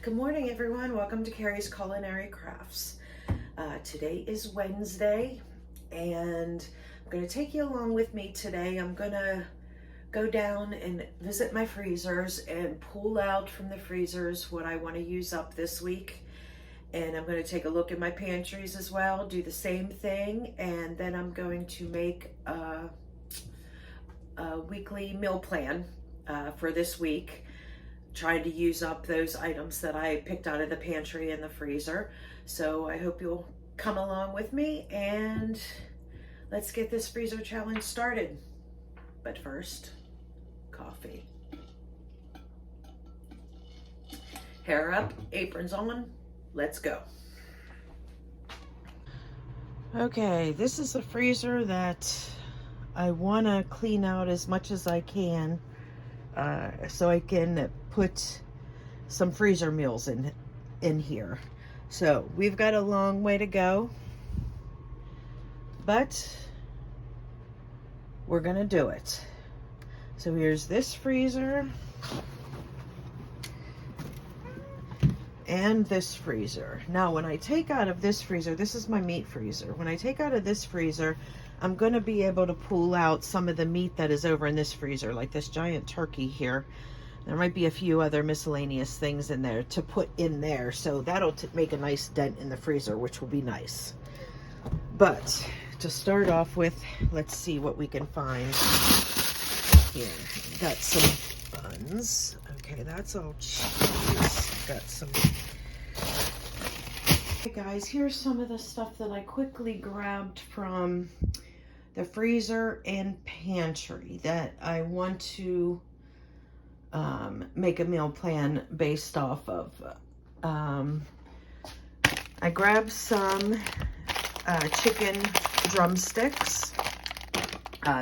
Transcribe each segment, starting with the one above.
Good morning, everyone. Welcome to Carrie's Culinary Crafts. Today is Wednesday, and I'm going to take you along with me today. I'm going to go down and visit my freezers and pull out from the freezers what I want to use up this week. And I'm going to take a look at my pantries as well, do the same thing, and then I'm going to make a weekly meal plan for this week, trying to use up those items that I picked out of the pantry and the freezer. So I hope you'll come along with me and let's get this freezer challenge started. But first, coffee. Hair up, aprons on, let's go. Okay, this is a freezer that I want to clean out as much as I can so I can put some freezer meals in here. So we've got a long way to go, but we're gonna do it. So here's this freezer and this freezer. Now when I take out of this freezer, this is my meat freezer. When I take out of this freezer, I'm gonna be able to pull out some of the meat that is over in this freezer, like this giant turkey here. There might be a few other miscellaneous things in there to put in there, so that'll make a nice dent in the freezer, which will be nice. But to start off with, let's see what we can find here. Got some buns. Okay, that's all cheese. Got some. Hey guys, here's some of the stuff that I quickly grabbed from the freezer and pantry that I want to make a meal plan based off of. I grabbed some chicken drumsticks.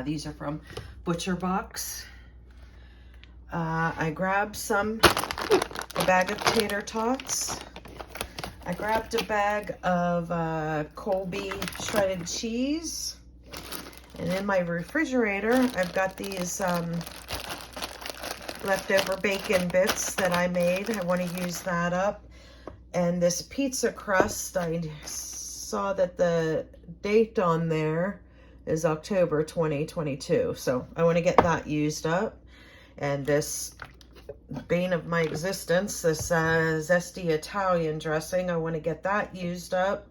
These are from Butcher Box. I grabbed a bag of tater tots. I grabbed a bag of Colby shredded cheese. And in my refrigerator, I've got these leftover bacon bits that I made. I want to use that up. And this pizza crust, I saw that the date on there is October 2022. So I want to get that used up. And this bane of my existence, this zesty Italian dressing, I want to get that used up.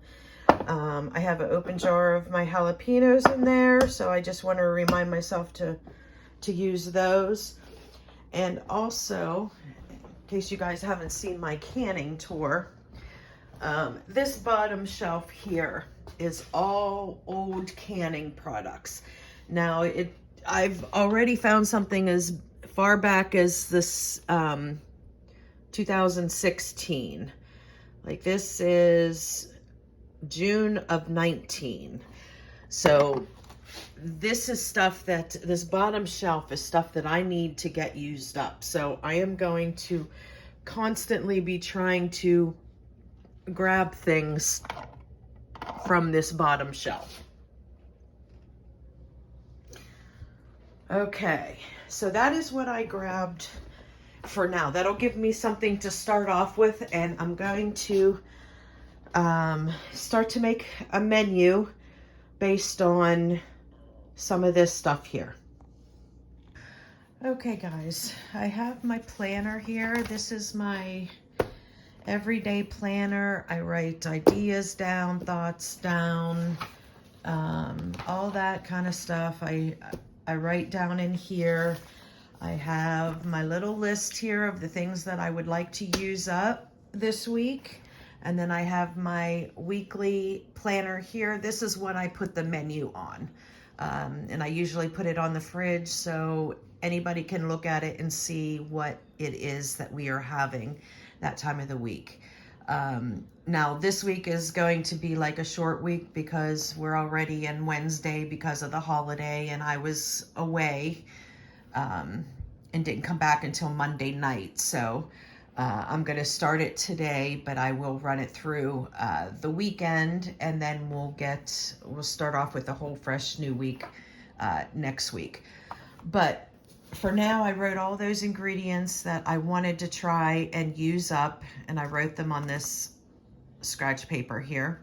I have an open jar of my jalapenos in there, so I just want to remind myself to use those. And also, in case you guys haven't seen my canning tour, this bottom shelf here is all old canning products. Now, I've already found something as far back as this 2016. Like this is June of 19. So this is stuff that, this bottom shelf is stuff that I need to get used up. So I am going to constantly be trying to grab things from this bottom shelf. Okay, so that is what I grabbed for now. That'll give me something to start off with, and I'm going to start to make a menu based on some of this stuff here. Okay guys, I have my planner here. This is my everyday planner. I write ideas down, thoughts down, all that kind of stuff. I write down in here. I have my little list here of the things that I would like to use up this week. And then I have my weekly planner here. This is what I put the menu on. And I usually put it on the fridge so anybody can look at it and see what it is that we are having that time of the week. Now this week is going to be like a short week because we're already in Wednesday because of the holiday, and I was away and didn't come back until Monday night. So I'm going to start it today, but I will run it through the weekend, and then we'll start off with a whole fresh new week next week. But for now, I wrote all those ingredients that I wanted to try and use up, and I wrote them on this scratch paper here.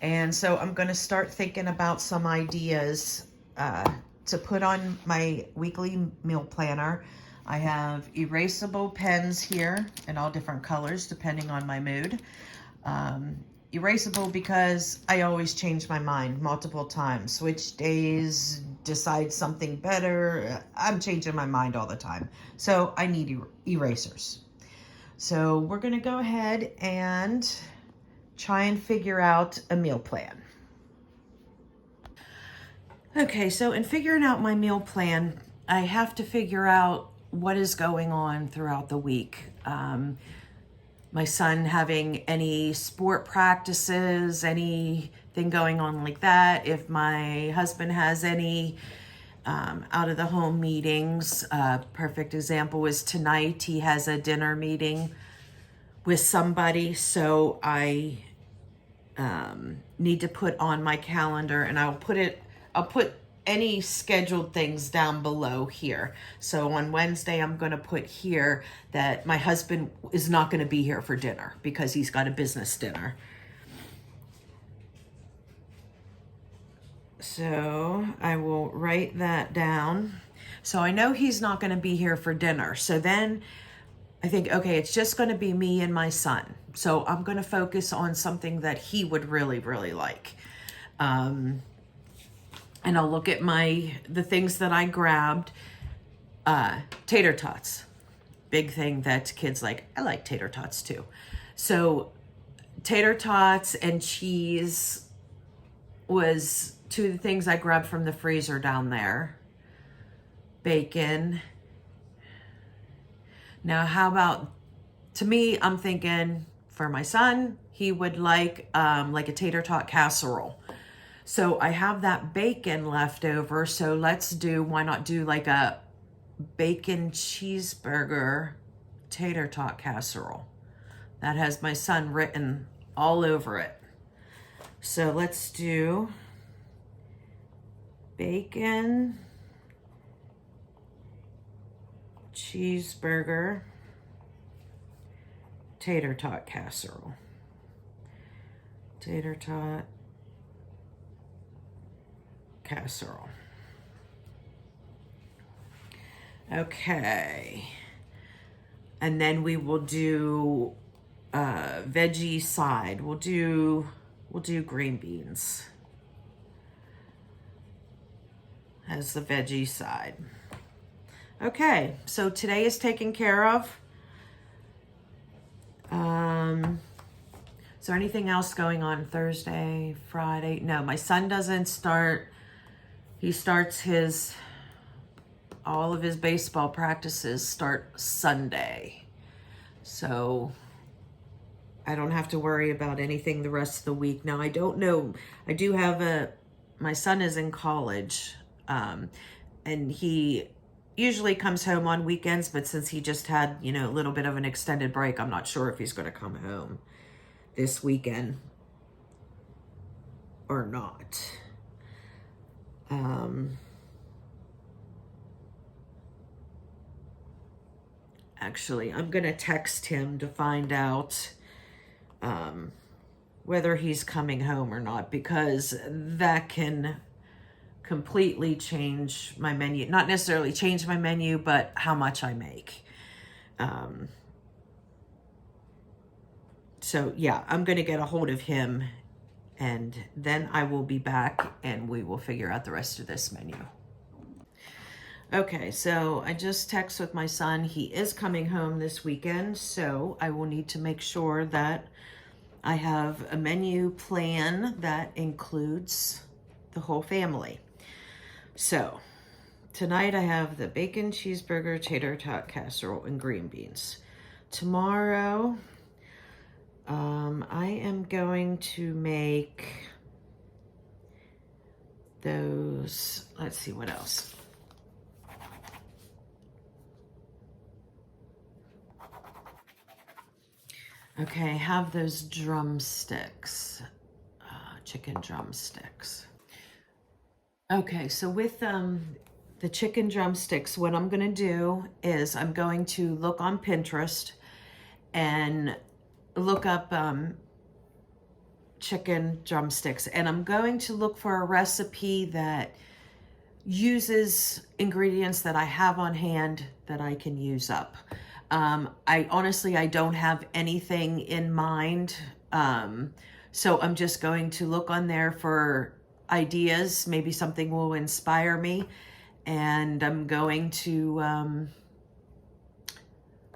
And so I'm going to start thinking about some ideas to put on my weekly meal planner. I have erasable pens here in all different colors depending on my mood. Erasable because I always change my mind multiple times. Switch days, decide something better. I'm changing my mind all the time. So I need erasers. So we're going to go ahead and try and figure out a meal plan. Okay, so in figuring out my meal plan, I have to figure out what is going on throughout the week. My son having any sport practices, anything going on like that. If my husband has any out of the home meetings. Perfect example is tonight. He has a dinner meeting with somebody, so I need to put on my calendar, and I'll put any scheduled things down below here. So on Wednesday, I'm going to put here that my husband is not going to be here for dinner because he's got a business dinner. So I will write that down. So I know he's not going to be here for dinner. So then I think, okay, it's just going to be me and my son. So I'm going to focus on something that he would really, really like. And I'll look at the things that I grabbed. Tater tots. Big thing that kids like. I like tater tots too. So tater tots and cheese was two of the things I grabbed from the freezer down there. Bacon. Now, how about, to me, I'm thinking for my son, he would like a tater tot casserole. So I have that bacon left over. So why not do like a bacon cheeseburger tater tot casserole? That has my son written all over it. So let's do bacon cheeseburger tater tot casserole. Tater tot casserole. Okay. And then we will do veggie side. We'll do green beans as the veggie side. Okay, so today is taken care of. Is there anything else going on Thursday, Friday? No, my son doesn't start. He starts all of his baseball practices start Sunday. So I don't have to worry about anything the rest of the week. Now, I don't know. I do have my son is in college, and he usually comes home on weekends, but since he just had, a little bit of an extended break, I'm not sure if he's going to come home this weekend or not. Actually, I'm going to text him to find out whether he's coming home or not, because that can completely change my menu. Not necessarily change my menu, but how much I make. So yeah, I'm going to get a hold of him, and then I will be back and we will figure out the rest of this menu. Okay, so I just texted with my son. He is coming home this weekend, so I will need to make sure that I have a menu plan that includes the whole family. So tonight I have the bacon cheeseburger tater tot casserole and green beans. Tomorrow I am going to make those, let's see what else. Okay, have those drumsticks, chicken drumsticks. Okay, so with the chicken drumsticks, what I'm going to do is I'm going to look on Pinterest and look up chicken drumsticks. And I'm going to look for a recipe that uses ingredients that I have on hand that I can use up. I honestly don't have anything in mind. So I'm just going to look on there for ideas. Maybe something will inspire me. And I'm going to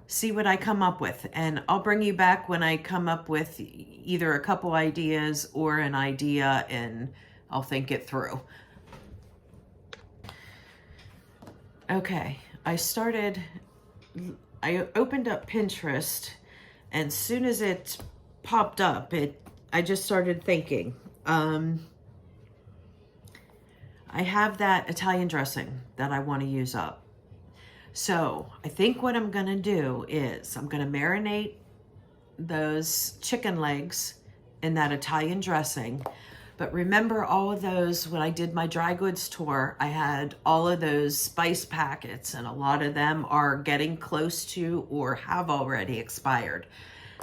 see what I come up with. And I'll bring you back when I come up with either a couple ideas or an idea, and I'll think it through. Okay, I opened up Pinterest, and as soon as it popped up, I just started thinking. I have that Italian dressing that I want to use up. So I think what I'm going to do is I'm going to marinate those chicken legs in that Italian dressing. But remember all of those, when I did my dry goods tour, I had all of those spice packets, and a lot of them are getting close to or have already expired.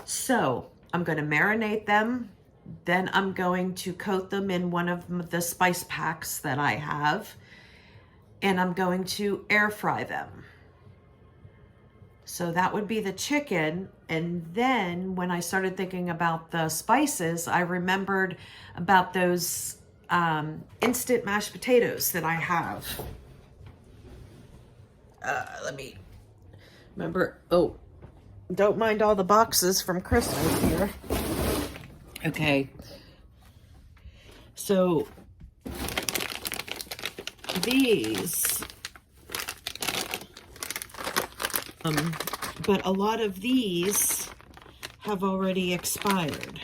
So I'm going to marinate them. Then I'm going to coat them in one of the spice packs that I have, and I'm going to air fry them. So that would be the chicken. And then when I started thinking about the spices, I remembered about those instant mashed potatoes that I have. Let me remember. Oh, don't mind all the boxes from Christmas here. Okay. So these, but a lot of these have already expired.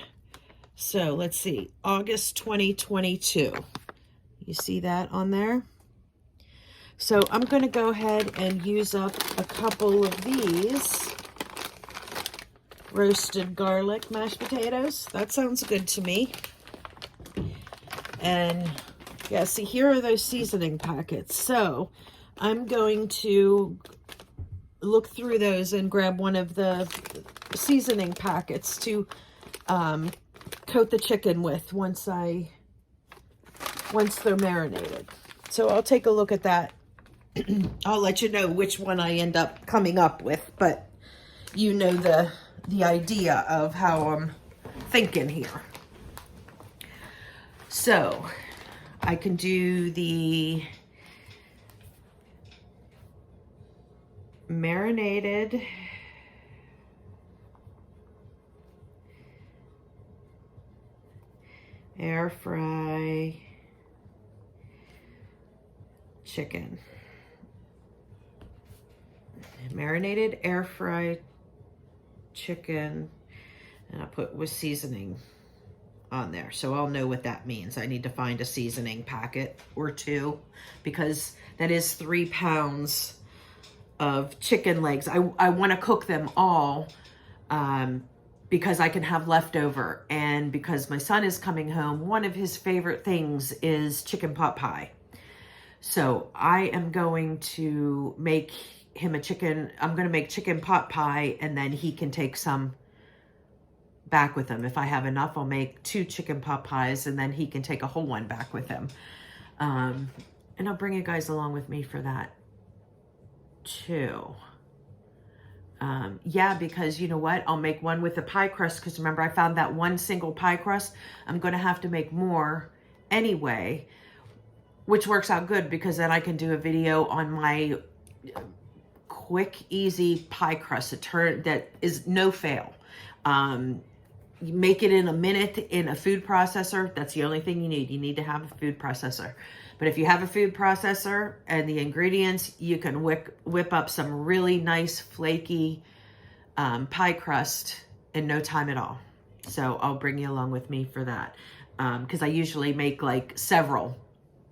So let's see, August 2022. You see that on there? So I'm going to go ahead and use up a couple of these roasted garlic mashed potatoes. That sounds good to me. And yeah, see, here are those seasoning packets. So I'm going to look through those and grab one of the seasoning packets to coat the chicken with once they're marinated. So I'll take a look at that. I'll let you know which one I end up coming up with, but you know the idea of how I'm thinking here. So I can do the marinated air fry chicken. Marinated air fry chicken, and I put with seasoning on there, so I'll know what that means. I need to find a seasoning packet or two, because that is 3 pounds of chicken legs. I want to cook them all because I can have leftover, and because my son is coming home, one of his favorite things is chicken pot pie. So I am going to make him I'm going to make chicken pot pie, and then he can take some back with him. If I have enough, I'll make 2 chicken pot pies, and then he can take a whole one back with him. And I'll bring you guys along with me for that too. Yeah, because you know what? I'll make one with the pie crust, because remember I found that one single pie crust. I'm going to have to make more anyway, which works out good, because then I can do a video on my quick, easy pie crust that is no fail. You make it in a minute in a food processor. That's the only thing you need. You need to have a food processor. But if you have a food processor and the ingredients, you can whip up some really nice flaky pie crust in no time at all. So I'll bring you along with me for that, because I usually make like several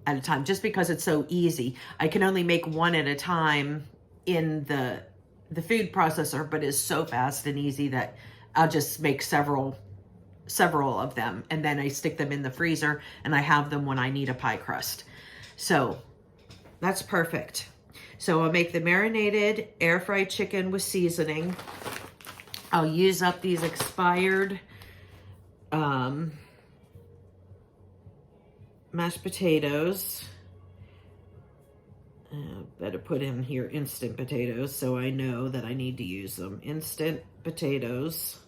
at a time, just because it's so easy. I can only make one at a time in the food processor, but it's so fast and easy that I'll just make several of them, and then I stick them in the freezer, and I have them when I need a pie crust. So That's perfect. So I'll make the marinated air fried chicken with seasoning. I'll use up these expired mashed potatoes. Better put in here instant potatoes so I know that I need to use them. Instant potatoes.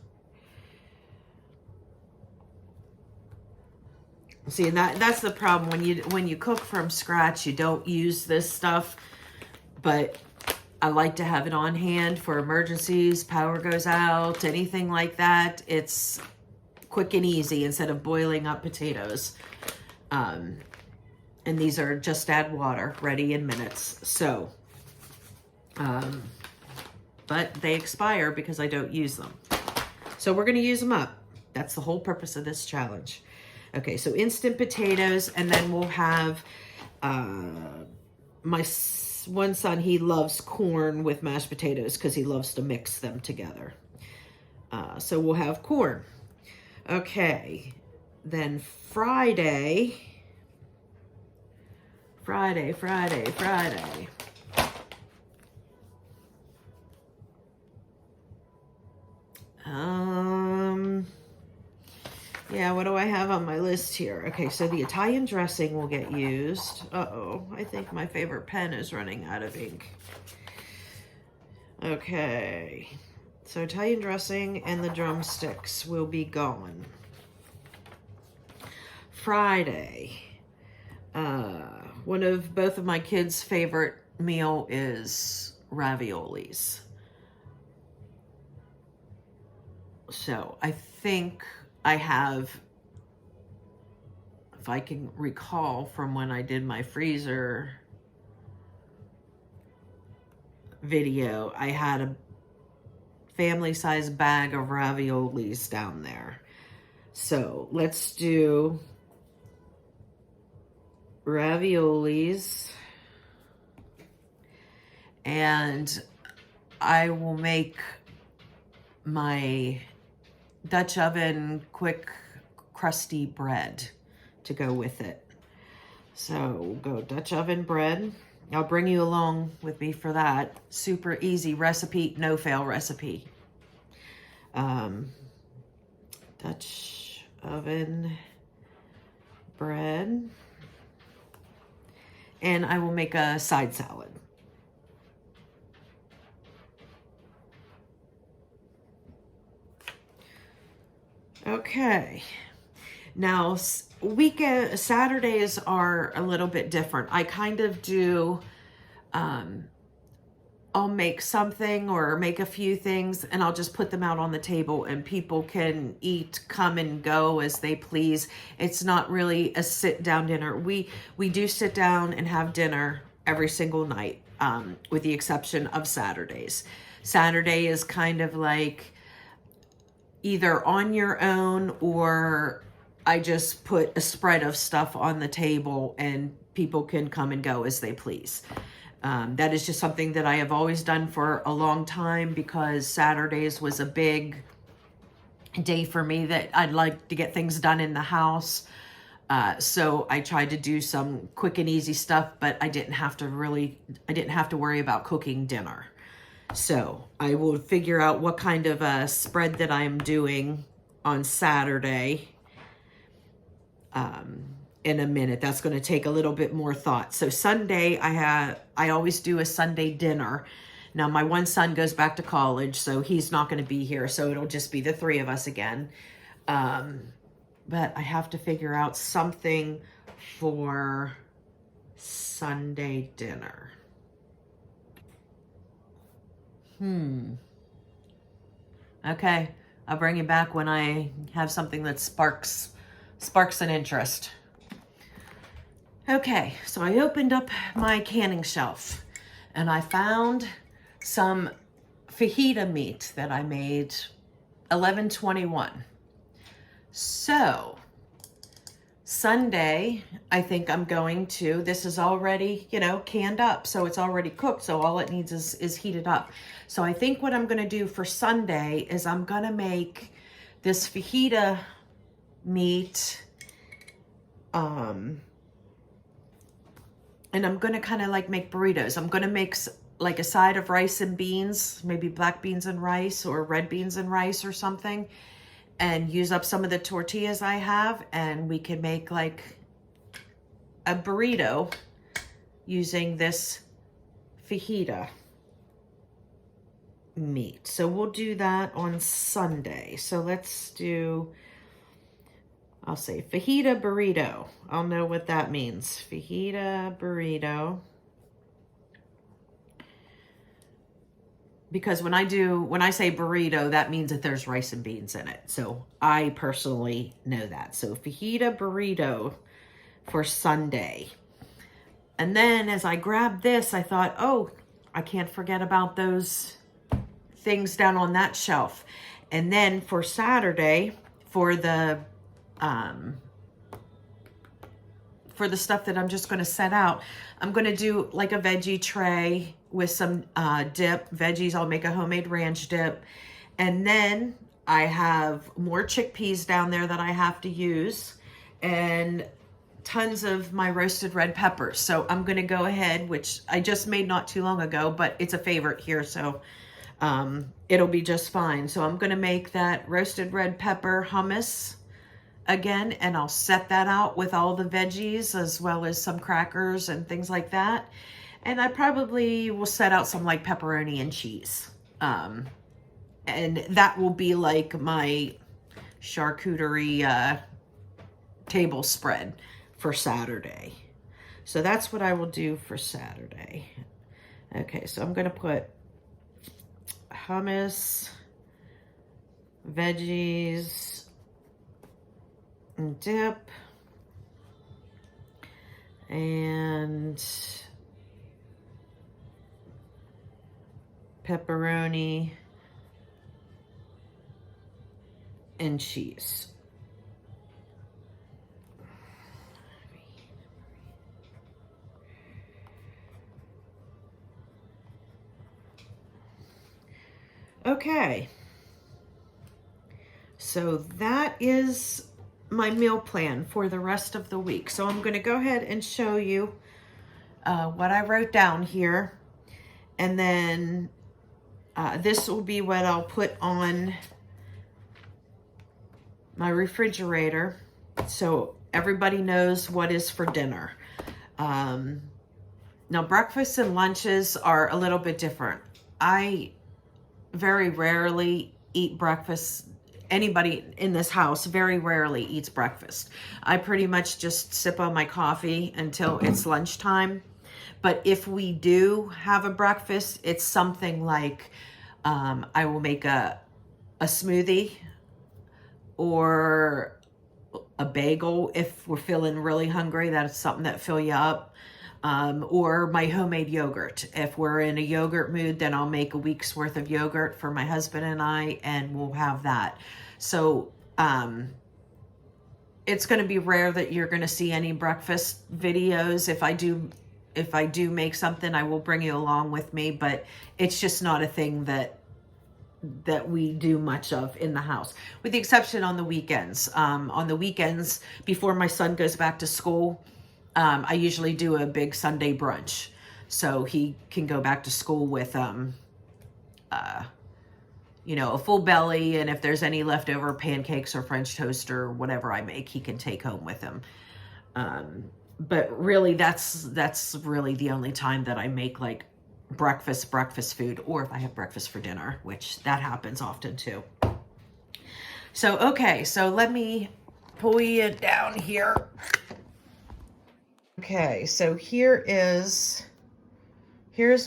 See, and that's the problem when you cook from scratch, you don't use this stuff, but I like to have it on hand for emergencies, power goes out, anything like that. It's quick and easy instead of boiling up potatoes. And these are just add water, ready in minutes. So, but they expire because I don't use them. So we're gonna use them up. That's the whole purpose of this challenge. Okay, so instant potatoes, and then we'll have, my one son, he loves corn with mashed potatoes because he loves to mix them together. So we'll have corn. Okay, then Friday. Yeah, what do I have on my list here? Okay, so the Italian dressing will get used. Uh-oh, I think my favorite pen is running out of ink. Okay, so Italian dressing and the drumsticks will be gone. Friday, both of my kids' favorite meal is raviolis. So I think I have, if I can recall from when I did my freezer video, I had a family-sized bag of raviolis down there. So let's do raviolis, and I will make my Dutch oven quick crusty bread to go with it. So we'll go Dutch oven bread. I'll bring you along with me for that. Super easy recipe, no fail recipe. Dutch oven bread. And I will make a side salad. Okay, now Saturdays are a little bit different. I kind of do, I'll make something or make a few things and I'll just put them out on the table and people can eat, come and go as they please. It's not really a sit down dinner. We do sit down and have dinner every single night, with the exception of Saturdays. Saturday is kind of like either on your own or I just put a spread of stuff on the table and people can come and go as they please. That is just something that I have always done for a long time because Saturdays was a big day for me that I'd like to get things done in the house. So I tried to do some quick and easy stuff, but I didn't have to worry about cooking dinner. So I will figure out what kind of a spread that I'm doing on Saturday in a minute. That's going to take a little bit more thought. So Sunday, I always do a Sunday dinner. Now my one son goes back to college, so he's not going to be here. So it'll just be the three of us again. But I have to figure out something for Sunday dinner. Okay, I'll bring you back when I have something that sparks an interest. Okay, so I opened up my canning shelf and I found some fajita meat that I made 11/21. So Sunday, I think I'm going to, this is already, canned up, so it's already cooked, so all it needs is heated up. So I think what I'm going to do for Sunday is I'm going to make this fajita meat and I'm going to kind of like make burritos. I'm going to make like a side of rice and beans, maybe black beans and rice or red beans and rice or something, and use up some of the tortillas I have, and we can make like a burrito using this fajita meat. So we'll do that on Sunday. So let's do, I'll say fajita burrito. I'll know what that means. Fajita burrito. Because when I say burrito, that means that there's rice and beans in it. So I personally know that. So fajita burrito for Sunday. And then as I grabbed this, I thought, oh, I can't forget about those things down on that shelf. And then for Saturday, for the stuff that I'm just going to set out, I'm going to do like a veggie tray with some dip, veggies. I'll make a homemade ranch dip. And then I have more chickpeas down there that I have to use, and tons of my roasted red peppers. So I'm going to go ahead, which I just made not too long ago, but it's a favorite here, so it'll be just fine. So I'm going to make that roasted red pepper hummus again, and I'll set that out with all the veggies as well as some crackers and things like that. And I probably will set out some like pepperoni and cheese. And that will be like my charcuterie table spread for Saturday. So that's what I will do for Saturday. Okay, so I'm going to put hummus, veggies, and dip, and pepperoni and cheese. Okay, so that is my meal plan for the rest of the week. So I'm going to go ahead and show you what I wrote down here, and then this will be what I'll put on my refrigerator so everybody knows what is for dinner. Now breakfasts and lunches are a little bit different. I very rarely eat breakfast. Anybody in this house very rarely eats breakfast. I pretty much just sip on my coffee until it's lunchtime. But if we do have a breakfast, it's something like I will make a smoothie or a bagel if we're feeling really hungry. That's something that fill you up. Or my homemade yogurt. If we're in a yogurt mood, then I'll make a week's worth of yogurt for my husband and I, and we'll have that. So it's going to be rare that you're going to see any breakfast videos. If I do make something, I will bring you along with me, but it's just not a thing that we do much of in the house, with the exception on the weekends. On the weekends, before my son goes back to school, I usually do a big Sunday brunch, so he can go back to school with, you know, a full belly, and if there's any leftover pancakes or French toast or whatever I make, he can take home with him. But really, that's really the only time that I make like breakfast food, or if I have breakfast for dinner, which that happens often too. So, okay, so let me pull you down here. Okay, so here's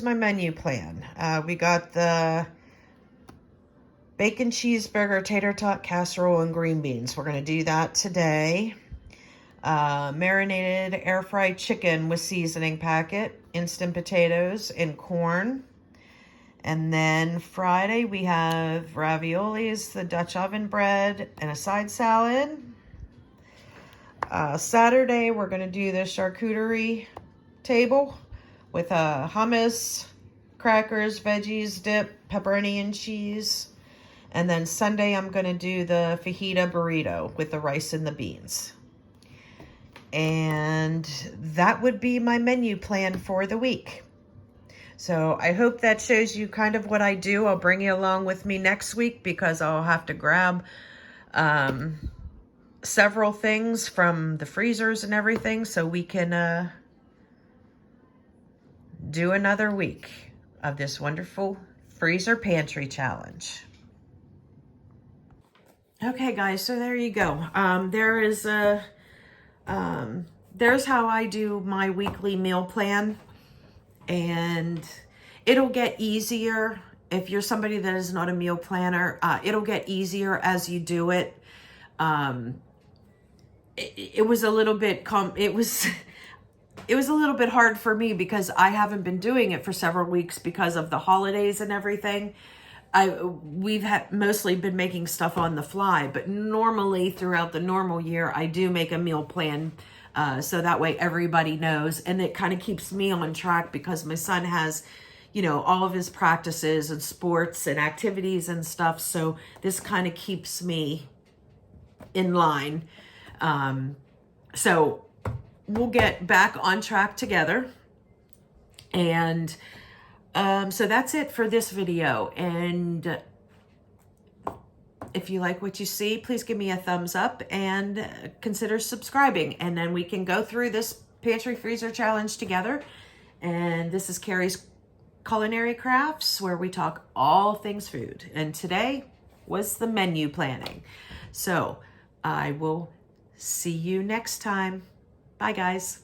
my menu plan. We got the bacon cheeseburger, tater tot casserole, and green beans. We're going to do that today. Marinated air fried chicken with seasoning packet, instant potatoes, and corn. And then Friday we have raviolis, the Dutch oven bread, and a side salad. Saturday, we're going to do the charcuterie table with hummus, crackers, veggies, dip, pepperoni and cheese. And then Sunday, I'm going to do the fajita burrito with the rice and the beans. And that would be my menu plan for the week. So I hope that shows you kind of what I do. I'll bring you along with me next week because I'll have to grab several things from the freezers and everything so we can do another week of this wonderful freezer pantry challenge. Okay guys, so there you go. There's how I do my weekly meal plan, and it'll get easier if you're somebody that is not a meal planner. It'll get easier as you do it. It was a little bit it was a little bit hard for me because I haven't been doing it for several weeks because of the holidays and everything. We've mostly been making stuff on the fly, but normally throughout the normal year, I do make a meal plan so that way everybody knows, and it kind of keeps me on track because my son has, you know, all of his practices and sports and activities and stuff. So this kind of keeps me in line. So we'll get back on track together. And so that's it for this video. And if you like what you see, please give me a thumbs up and consider subscribing. And then we can go through this pantry freezer challenge together. And this is Carrie's Culinary Crafts, where we talk all things food. And today was the menu planning. So I will see you next time. Bye, guys.